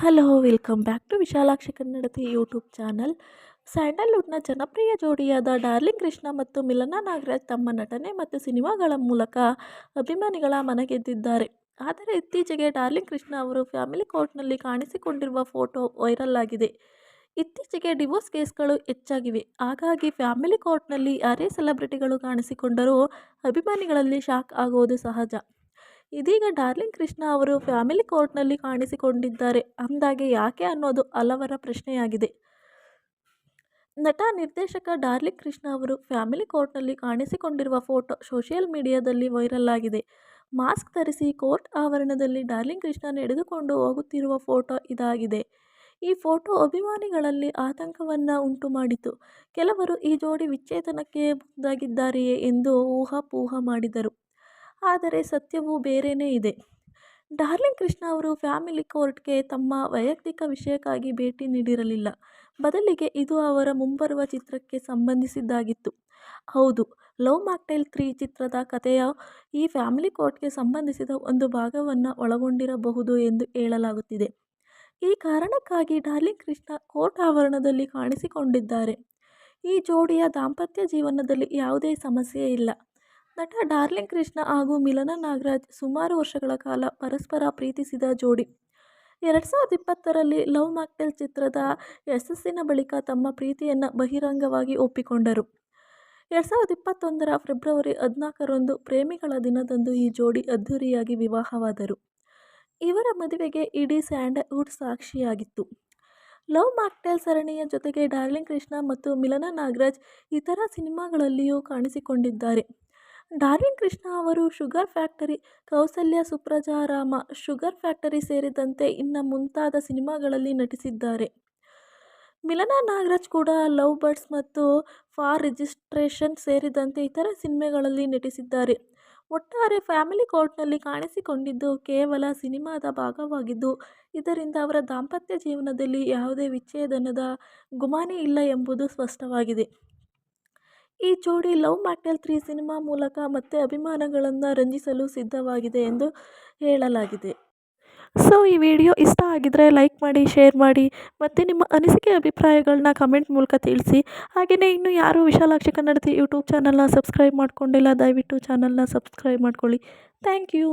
Hello welcome back to Vishalakshi Kannadathi YouTube channel. ಸ್ಯಾಂಡಲ್ವುಡ್ನ ಜನಪ್ರಿಯ ಜೋಡಿಯಾದ ಡಾರ್ಲಿಂಗ್ ಕೃಷ್ಣ ಮತ್ತು ಮಿಲನಾ ನಾಗರಾಜ್ ತಮ್ಮ ನಟನೆ ಮತ್ತು ಸಿನಿಮಾಗಳ ಮೂಲಕ ಅಭಿಮಾನಿಗಳ ಮನಗೆದ್ದಿದ್ದಾರೆ. ಆದರೆ ಇತ್ತೀಚೆಗೆ ಡಾರ್ಲಿಂಗ್ ಕೃಷ್ಣ ಅವರು ಫ್ಯಾಮಿಲಿ ಕೋರ್ಟ್ನಲ್ಲಿ ಕಾಣಿಸಿಕೊಂಡಿರುವ ಫೋಟೋ ವೈರಲ್ ಆಗಿದೆ. ಇತ್ತೀಚೆಗೆ ಡಿವೋರ್ಸ್ ಕೇಸ್ಗಳು ಹೆಚ್ಚಾಗಿವೆ. ಹಾಗಾಗಿ ಫ್ಯಾಮಿಲಿ ಕೋರ್ಟ್ನಲ್ಲಿ ಯಾರೇ ಸೆಲೆಬ್ರಿಟಿಗಳು ಕಾಣಿಸಿಕೊಂಡರೂ ಅಭಿಮಾನಿಗಳಲ್ಲಿ ಶಾಕ್ ಆಗೋದು ಸಹಜ. ಇದೀಗ ಡಾರ್ಲಿಂಗ್ ಕೃಷ್ಣ ಅವರು ಫ್ಯಾಮಿಲಿ ಕೋರ್ಟ್ನಲ್ಲಿ ಕಾಣಿಸಿಕೊಂಡಿದ್ದಾರೆ ಅಂದಾಗೆ ಯಾಕೆ ಅನ್ನೋದು ಹಲವರ ಪ್ರಶ್ನೆಯಾಗಿದೆ. ನಟ ನಿರ್ದೇಶಕ ಡಾರ್ಲಿಂಗ್ ಕೃಷ್ಣ ಅವರು ಫ್ಯಾಮಿಲಿ ಕೋರ್ಟ್ನಲ್ಲಿ ಕಾಣಿಸಿಕೊಂಡಿರುವ ಫೋಟೋ ಸೋಷಿಯಲ್ ಮೀಡಿಯಾದಲ್ಲಿ ವೈರಲ್ ಆಗಿದೆ. ಮಾಸ್ಕ್ ಧರಿಸಿ ಕೋರ್ಟ್ ಆವರಣದಲ್ಲಿ ಡಾರ್ಲಿಂಗ್ ಕೃಷ್ಣ ನಡೆದುಕೊಂಡು ಹೋಗುತ್ತಿರುವ ಫೋಟೋ ಇದಾಗಿದೆ. ಈ ಫೋಟೋ ಅಭಿಮಾನಿಗಳಲ್ಲಿ ಆತಂಕವನ್ನ ಉಂಟು ಮಾಡಿತು. ಕೆಲವರು ಈ ಜೋಡಿ ವಿಚ್ಛೇದನಕ್ಕೆ ಮುಂದಾಗಿದ್ದಾರೆಯೇ ಎಂದು ಊಹಾಪೋಹ ಮಾಡಿದರು. ಆದರೆ ಸತ್ಯವು ಬೇರೆಯೇ ಇದೆ. ಡಾರ್ಲಿಂಗ್ ಕೃಷ್ಣ ಅವರು ಫ್ಯಾಮಿಲಿ ಕೋರ್ಟ್ಗೆ ತಮ್ಮ ವೈಯಕ್ತಿಕ ವಿಷಯಕ್ಕಾಗಿ ಭೇಟಿ ನೀಡಿರಲಿಲ್ಲ. ಬದಲಿಗೆ ಇದು ಅವರ ಮುಂಬರುವ ಚಿತ್ರಕ್ಕೆ ಸಂಬಂಧಿಸಿದ್ದಾಗಿತ್ತು. ಹೌದು, ಲವ್ ಮಾಕ್ಟೇಲ್ 3 ಚಿತ್ರದ ಕಥೆಯು ಈ ಫ್ಯಾಮಿಲಿ ಕೋರ್ಟ್ಗೆ ಸಂಬಂಧಿಸಿದ ಒಂದು ಭಾಗವನ್ನು ಒಳಗೊಂಡಿರಬಹುದು ಎಂದು ಹೇಳಲಾಗುತ್ತಿದೆ. ಈ ಕಾರಣಕ್ಕಾಗಿ ಡಾರ್ಲಿಂಗ್ ಕೃಷ್ಣ ಕೋರ್ಟ್ ಆವರಣದಲ್ಲಿ ಕಾಣಿಸಿಕೊಂಡಿದ್ದಾರೆ. ಈ ಜೋಡಿಯ ದಾಂಪತ್ಯ ಜೀವನದಲ್ಲಿ ಯಾವುದೇ ಸಮಸ್ಯೆ ಇಲ್ಲ. ನಟ ಡಾರ್ಲಿಂಗ್ ಕೃಷ್ಣ ಹಾಗೂ ಮಿಲನಾ ನಾಗರಾಜ್ ಸುಮಾರು ವರ್ಷಗಳ ಕಾಲ ಪರಸ್ಪರ ಪ್ರೀತಿಸಿದ ಜೋಡಿ. 2020ರಲ್ಲಿ ಲವ್ ಮಾಕ್ಟೇಲ್ ಚಿತ್ರದ ಯಶಸ್ಸಿನ ಬಳಿಕ ತಮ್ಮ ಪ್ರೀತಿಯನ್ನು ಬಹಿರಂಗವಾಗಿ ಒಪ್ಪಿಕೊಂಡರು. 2021ರ ಫೆಬ್ರವರಿ 14ರಂದು ಪ್ರೇಮಿಗಳ ದಿನದಂದು ಈ ಜೋಡಿ ಅದ್ದೂರಿಯಾಗಿ ವಿವಾಹವಾದರು. ಇವರ ಮದುವೆಗೆ ಇಡೀ ಸ್ಯಾಂಡಲ್ವುಡ್ ಸಾಕ್ಷಿಯಾಗಿತ್ತು. ಲವ್ ಮಾಕ್ಟೇಲ್ ಸರಣಿಯ ಜೊತೆಗೆ ಡಾರ್ಲಿಂಗ್ ಕೃಷ್ಣ ಮತ್ತು ಮಿಲನಾ ನಾಗರಾಜ್ ಇತರ ಸಿನಿಮಾಗಳಲ್ಲಿಯೂ ಕಾಣಿಸಿಕೊಂಡಿದ್ದಾರೆ. ಡಾರ್ಲಿಂಗ್ ಕೃಷ್ಣ ಅವರು sugar factory, Kausalya Supraja Rama, sugar factory ಸೇರಿದಂತೆ ಇನ್ನು ಮುಂತಾದ ಸಿನಿಮಾಗಳಲ್ಲಿ ನಟಿಸಿದ್ದಾರೆ. ಮಿಲನಾ ನಾಗರಾಜ್ ಕೂಡ ಲವ್ ಬರ್ಡ್ಸ್ ಮತ್ತು ಫಾರ್ ರಿಜಿಸ್ಟ್ರೇಷನ್ ಸೇರಿದಂತೆ ಇತರ ಸಿನಿಮಾಗಳಲ್ಲಿ ನಟಿಸಿದ್ದಾರೆ. ಒಟ್ಟಾರೆ ಫ್ಯಾಮಿಲಿ ಕೋರ್ಟ್ನಲ್ಲಿ ಕಾಣಿಸಿಕೊಂಡಿದ್ದು ಕೇವಲ ಸಿನಿಮಾದ ಭಾಗವಾಗಿದ್ದು, ಇದರಿಂದ ಅವರ ದಾಂಪತ್ಯ ಜೀವನದಲ್ಲಿ ಯಾವುದೇ ವಿಚ್ಛೇದನದ ಗುಮಾನಿ ಇಲ್ಲ ಎಂಬುದು ಸ್ಪಷ್ಟವಾಗಿದೆ. ಈ ಜೋಡಿ ಲವ್ ಮಾಕ್ಟೇಲ್ 3 ಸಿನಿಮಾ ಮೂಲಕ ಮತ್ತೆ ಅಭಿಮಾನಿಗಳನ್ನು ರಂಜಿಸಲು ಸಿದ್ಧವಾಗಿದೆ ಎಂದು ಹೇಳಲಾಗಿದೆ. ಸೊ ಈ ವಿಡಿಯೋ ಇಷ್ಟ ಆಗಿದ್ರೆ ಲೈಕ್ ಮಾಡಿ, ಶೇರ್ ಮಾಡಿ ಮತ್ತು ನಿಮ್ಮ ಅನಿಸಿಕೆ ಅಭಿಪ್ರಾಯಗಳನ್ನ ಕಮೆಂಟ್ ಮೂಲಕ ತಿಳಿಸಿ. ಹಾಗೆಯೇ ಇನ್ನೂ ಯಾರೂ ವಿಶಾಲಾಕ್ಷಿ ಕನ್ನಡತಿ ಯೂಟ್ಯೂಬ್ ಚಾನಲ್ನ ಸಬ್ಸ್ಕ್ರೈಬ್ ಮಾಡ್ಕೊಂಡಿಲ್ಲ, ದಯವಿಟ್ಟು ಚಾನಲ್ನ ಸಬ್ಸ್ಕ್ರೈಬ್ ಮಾಡ್ಕೊಳ್ಳಿ. Thank you.